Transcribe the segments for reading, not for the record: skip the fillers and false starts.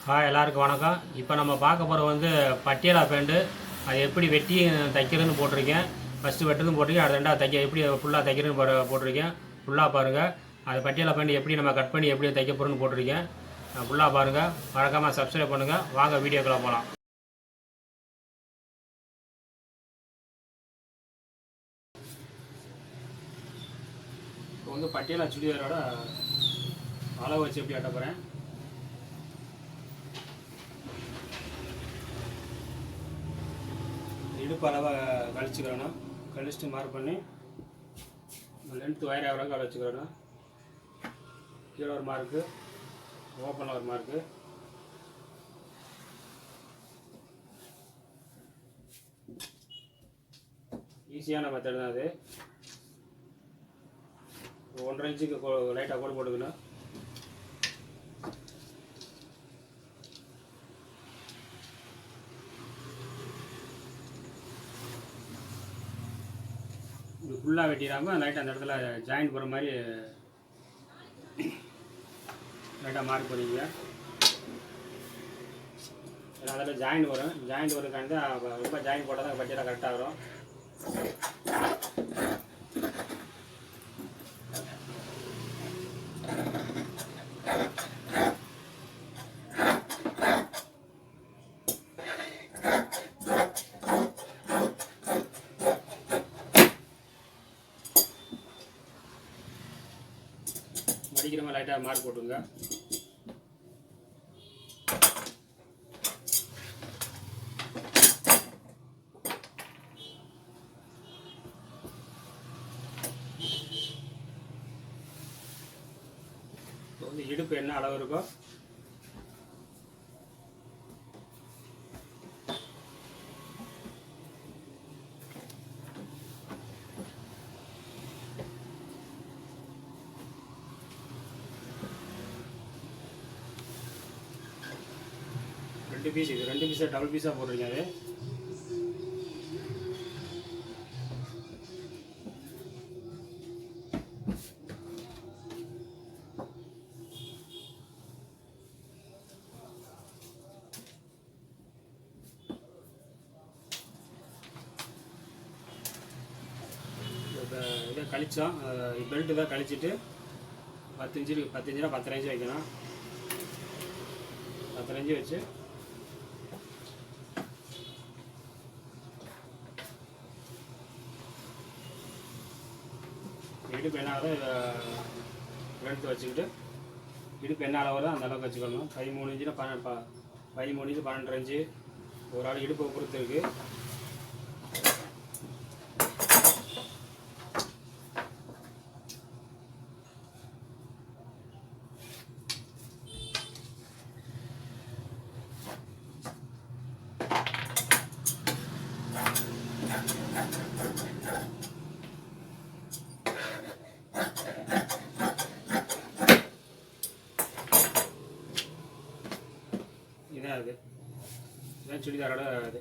எல்லாருக்கும் வணக்கம். இப்போ நம்ம பார்க்க போகிற வந்து பட்டியலா பேண்ட்டு. அது எப்படி வெட்டி தைக்கிறதுன்னு போட்டிருக்கேன். ஃபஸ்ட்டு வெட்டுறதுன்னு போட்டிருக்கேன். அது ரெண்டாவது தைக்க எப்படி ஃபுல்லாக தைக்கிறதுன்னு போட்டிருக்கேன். ஃபுல்லாக பாருங்கள். அது பட்டியலா பேண்ட் எப்படி நம்ம கட் பண்ணி எப்படி தைக்க போகிறோன்னு போட்டிருக்கேன். ஃபுல்லாக பாருங்கள். மறக்காமல் சப்ஸ்கிரைப் பண்ணுங்கள். வாங்க வீடியோக்குள்ளே போகலாம். இப்போ வந்து பட்டியலா சுடிதாரோட அளவு வச்சு எப்படி வெட்ட போகிறேன். இடுப்பு அளவை கழிச்சுக்கிறணும். கழிச்சிட்டு மார்க் பண்ணி லென்த்து வயர் ஆகிறதுக்கு அதை வச்சுக்கிறணும். கீழே ஒரு மார்க்கு, ஓப்பனில் ஒரு மார்க்கு. ஈஸியான மெத்தட் தான் அது. 1.5 இன்ச்சுக்கு லைட்டாக கோடு போட்டுக்கணும். இது ஃபுல்லாக வெட்டிடாமல் லைட்டாக அந்த இடத்துல ஜாயிண்ட் போகிற மாதிரி லைட்டாக மார்க் பண்ணிங்க. ஏன்னா அதில் ஜாயிண்ட் வரும். ஜாயிண்ட் வரதுக்காண்டி தான் ரொம்ப ஜாயிண்ட் போட்டால் தான் பட்டியெல்லாம் கரெக்டாக வரும். மடிக்கிற மாதிரி லைட்டாக மார்க் போட்டுங்க. இப்போ வந்து இடுப்பு என்ன அளவு இருக்கோ ரெண்டு பீஸ், இது 2 பீஸாக டபுள் பீஸாக போட்டிருக்கேன். அது இதை கழிச்சோம். பெல்ட்டு தான் கழிச்சிட்டு 10 இன்ச்சு 10.5 இன்ச்சு வைக்கணும். 10 இன்ச்சு வச்சு இடுப்பு என்ன ஆகுதோ எடுத்து வச்சுக்கிட்டு இடுப்பு என்ன அளவு வருதோ அந்த அளவுக்கு வச்சுக்கணும். 13 இன்ச்சுனா 13 இன்ச்சு 12 இன்ச்சு ஒரு ஆள் இடுப்பை பொறுத்து இருக்குது. இதான் அது, இதான் சுடிதாரோட இது.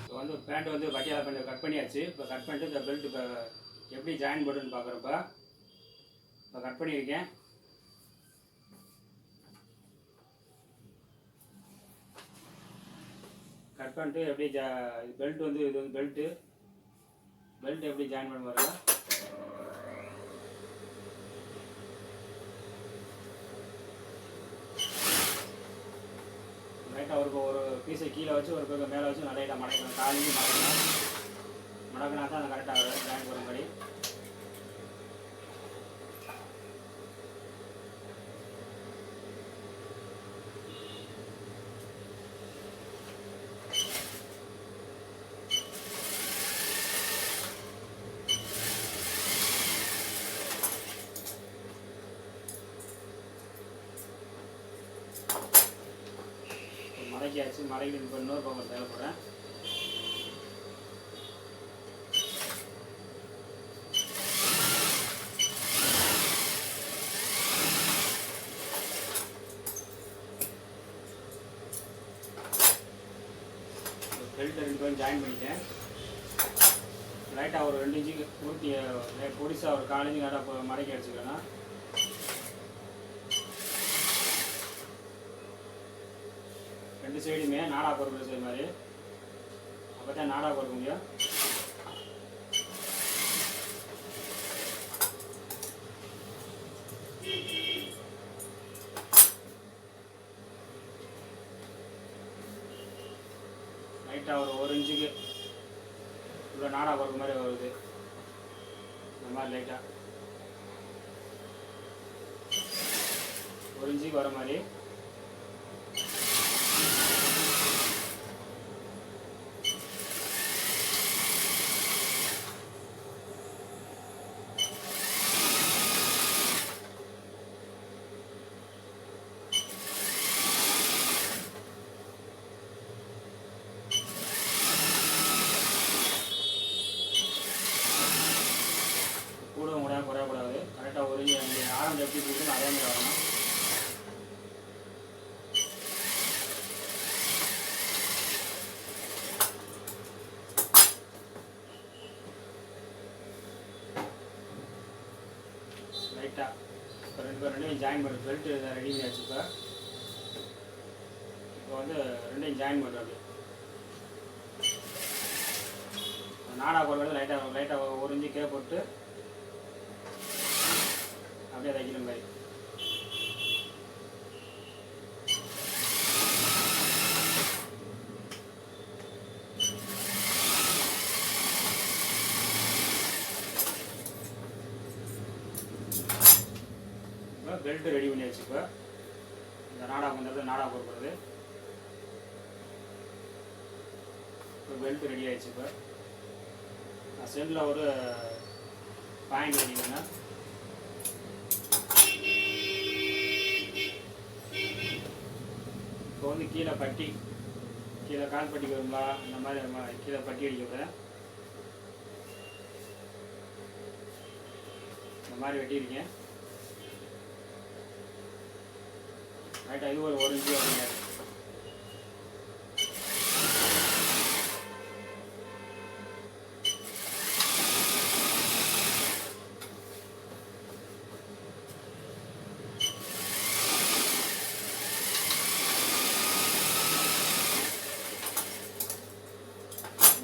இப்போ வந்து பேண்ட் வந்து பட்டியாலா பேண்ட் கட் பண்ணியாச்சு. இப்போ கட் பண்ணிட்டு இந்த பெல்ட் இப்போ எப்படி ஜாயின் போட்டுன்னு பார்க்குறப்ப இப்போ கட் பண்ணியிருக்கேன். கட் பண்ணிட்டு எப்படி பெல்ட் வந்து இது வந்து பெல்ட் எப்படி ஜாயின் பண்ண வரல லைட்டாக ஒரு பீஸை கீழே வச்சு ஒரு பக்கம் மேலே வச்சு லைட்டாக மடக்கணும். காலையும் மடக்கினா தான் அது கரெக்டாக வரும் ஜாயின் போகிற மாதிரி. மடக்கியாச்சு. மடக்கி இப்போ இன்னொரு பக்கம் தேவைப்படுறேன். பெல்ட் 2 பக்கம் ஜாயின் பண்ணிட்டேன். லைட்டாக ஒரு 2 இன்ச்சுக்கு ஊற்றி பொடிசாக ஒரு 4 இன்ச்சு மடக்கி அடிச்சுக்கலாம். ரெண்டு சைடுமே நாடா பொறுக்கிற செய்ய மாதிரி, அப்போ தான் நாடா பொறுக்க முடியும். லைட்டாக ஒரு இன்ச்சுக்கு இவ்வளோ நாடா பொறுக்க மாதிரி வருது. இந்த மாதிரி லைட்டாக ஒரு இன்ச்சுக்கு வர மாதிரி கூடவும் கூட குறையக்கூடாது. கரெக்டாக ஒரு ஆரஞ்சு எப்படி கொடுக்கணும் அதே மாதிரி வரணும். லைட்டாக இப்போ ரெண்டையும் ஜாயின் பண்ணி பெல்ட் ரெடி பண்ணியாச்சு. இப்போ வந்து ரெண்டையும் ஜாயின் பண்ணுறது நாடா போடுறது லைட்டாக ஒரு இன்ச்சு கே போட்டு அப்படியே தைக்கிற மாதிரி. இப்போ பெல்ட் ரெடி பண்ணியாச்சு. இப்போ இந்த நாடா பண்ணுறது நாடா பொறுக்கிறது இப்போ பெல்ட் ரெடி ஆயிடுச்சு. இப்போ சென்டரில் ஒரு பாயிண்ட் ரெடி பண்ணேன். இப்போ வந்து கீழே பட்டி, கீழே கால் பட்டி வருங்களா, இந்த மாதிரி கீழே பட்டி அடிக்கிறேன். இந்த மாதிரி வெட்டியிருக்கேன். ரைட்டாக இது ஒரு இன்ச்சு வருங்க.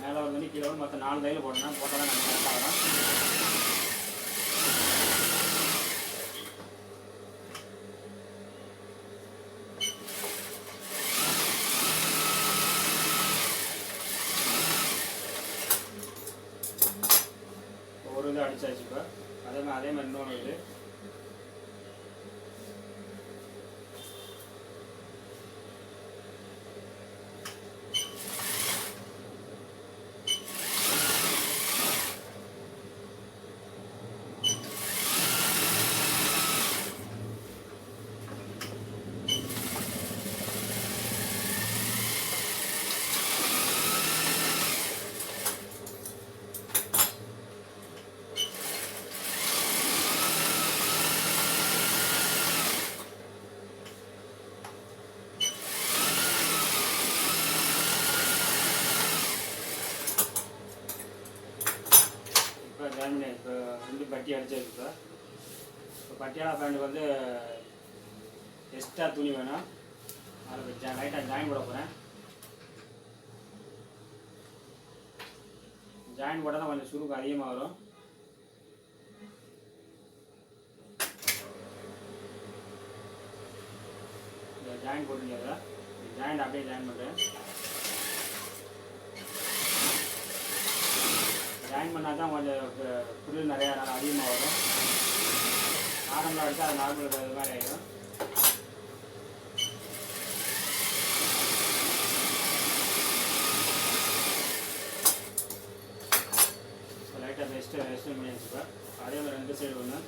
மேலே வந்து கீழே வந்து மற்ற 4 தையல் போட்டேன். போட்டால் தான் நம்ம கரெக்டாக வரும். ஒரு இது அடிச்சாச்சு. இப்போ அதே மாதிரி இன்னொன்று இது இப்போ ரெண்டு பட்டி அடிச்சாச்சு. இப்போ பட்டியாலா பேண்ட்டுக்கு வந்து எக்ஸ்ட்ரா துணி வேணும். அதில் லைட்டாக ஜாயின் போட போகிறேன். ஜாயின் போட்டால் தான் கொஞ்சம் சுருக்கு அதிகமாக வரும். இந்த ஜாயின் போட்டுருங்க. ஜாயின் அப்படியே ஜாயின் பண்ணுறேன். ஜாயின் பண்ணால் தான் கொஞ்சம் புல் நிறையா அதிகமாக வரும். நார்மலாக அடித்தா அது நார்மல் இது மாதிரி ஆகிடும். லைட்டாக ரெஸ்ட் பண்ணி வச்சுப்பேன். அதே மாதிரி 2 சைடு ஒன்று.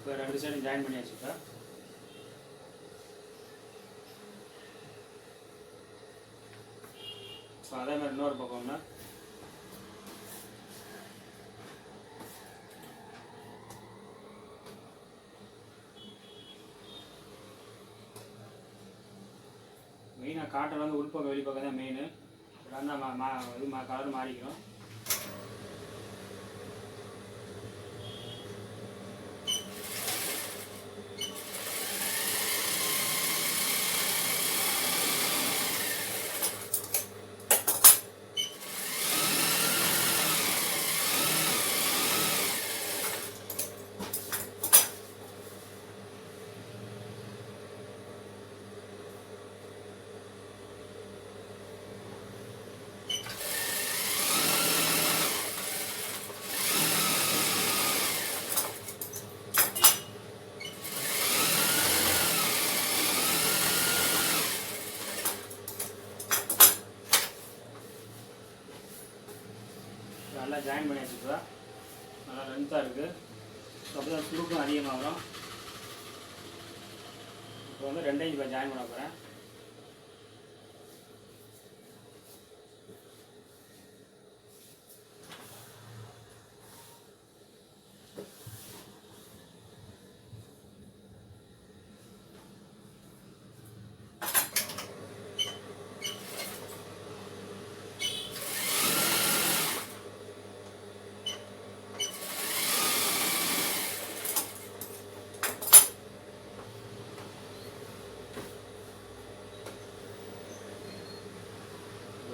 இப்போ 2 சைடும் ஜாயின் பண்ணியாச்சு. இன்னொரு பக்கம் ஒன்று. மெயினாக காட்டன் வந்து உள்பக்கம் வெளிப்பக்கம் தான் மெயின். இது கலர் மாறிக்கணும். நல்லா ஜாயின் பண்ணி வச்சுக்கலாம். நல்லா லென்த்தாக இருக்குது. அப்போ தான் சுருக்கம் அதிகமாக வரும். இப்போ வந்து 2 இன்ச் ஜாயின் பண்ண போகிறேன்.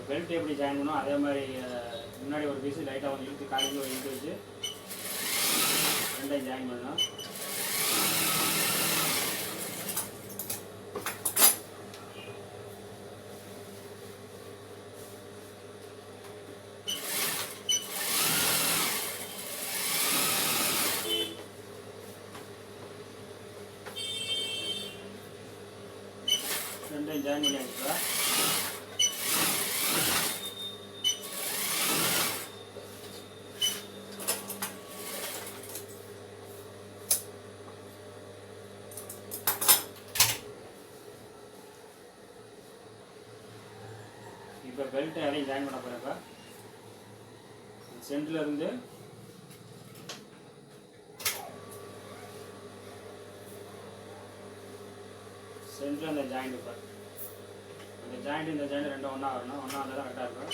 பெல்ட் எப்படி ஜாயின் பண்ணணும் அதே மாதிரி முன்னாடி ஒரு பீஸு லைட்டாக வந்து இழுத்து காலையில் ஒரு இழுத்து வச்சு 2 ஜாயின் பண்ணணும். ஜாயின் பண்ணி வச்சுக்கா. இப்போ பெல்ட் அதையும் ஜாயின் பண்ண போகிறப்ப சென்டரில் இருந்து சென்டரில் அந்த ஜாயிண்ட் இப்போ அந்த ஜாயிண்ட் இந்த ஜாயிண்ட் ரெண்டும் ஒன்றா வரணும். ஒன்றா வந்தால் தான் கரெக்டாக இருக்கும்.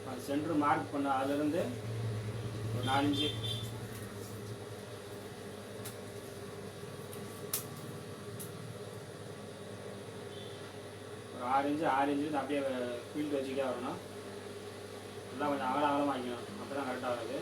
அது சென்டர் மார்க் பண்ண அதுலேருந்து ஒரு 4 இன்ச்சு ஒரு 6 இன்ச்சு அப்படியே ஃபீல்டு வச்சுக்கிட்டே வரணும். எல்லாம் கொஞ்சம் அகலமாக வைக்கணும். அப்போ தான் கரெக்டாக வருது.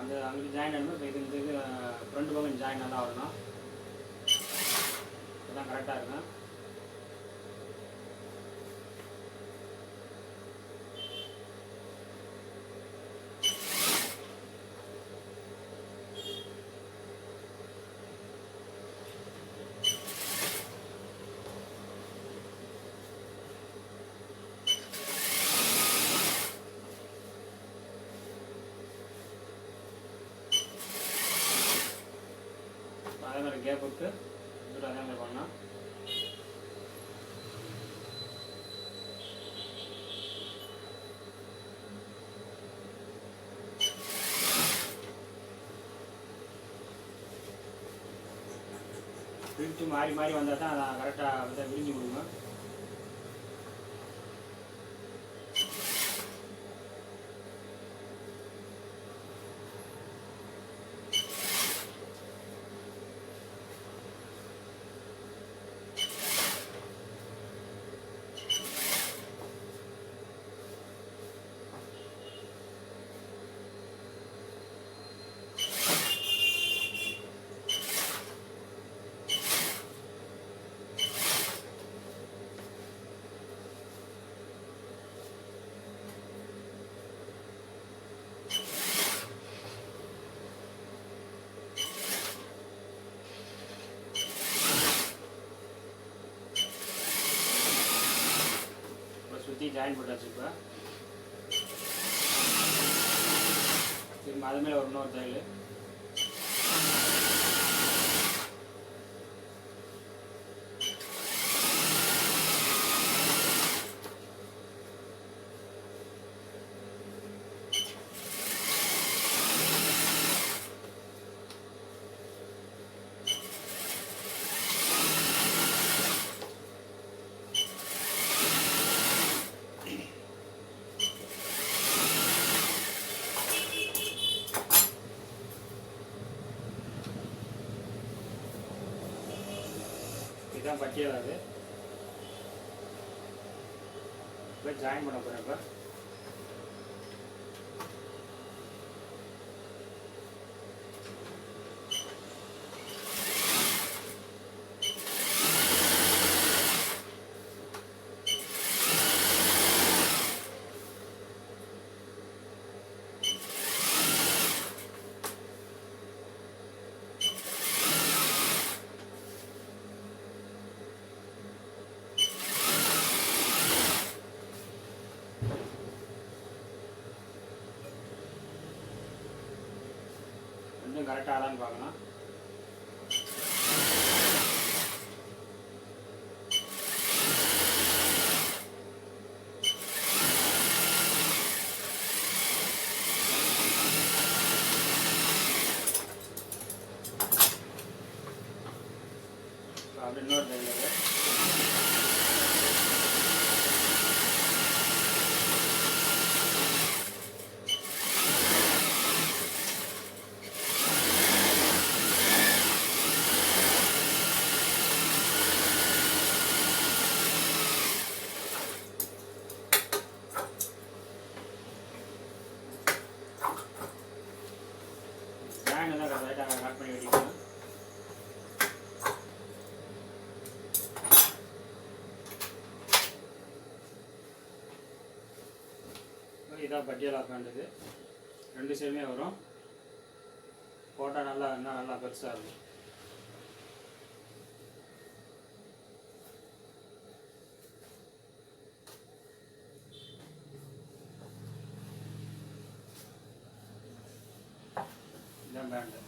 அந்த அங்கே ஜாயின் ஆகணும். இப்போ இதுக்கு ஃப்ரண்ட் பக்கம் ஜாயின் நல்லா வரணும். இதெல்லாம் கரெக்டாக இருக்கும். அதே மாதிரி கேப் விட்டு அதே மாதிரி பண்ணால் பிரித்து மாறி மாறி வந்தால் தான் அதை கரெக்டாக வந்து விரிஞ்சு கொடுங்க. ஜாயின் போட்டாச்சு. இப்போ திரும்ப அது மேலே ஒரு இன்னொரு தையல். இதுதான் பட்டியல். அது இப்போ ஜாயின் பண்ண போகிறேன். இப்போ இன்னும் கரெக்டாக ஆளான்னு பார்க்கலாம். அப்படி இன்னொரு தையல். ஜாயின் தான் கரெக்டாக கட் பண்ணி வெட்டிக்கலாம். இதான் பட்டியலா பேண்ட்டுக்கு 2 சைடுமே வரும். போட்டால் இன்னும் நல்லா பெருசாக இருக்கும். இதான் பேண்ட்.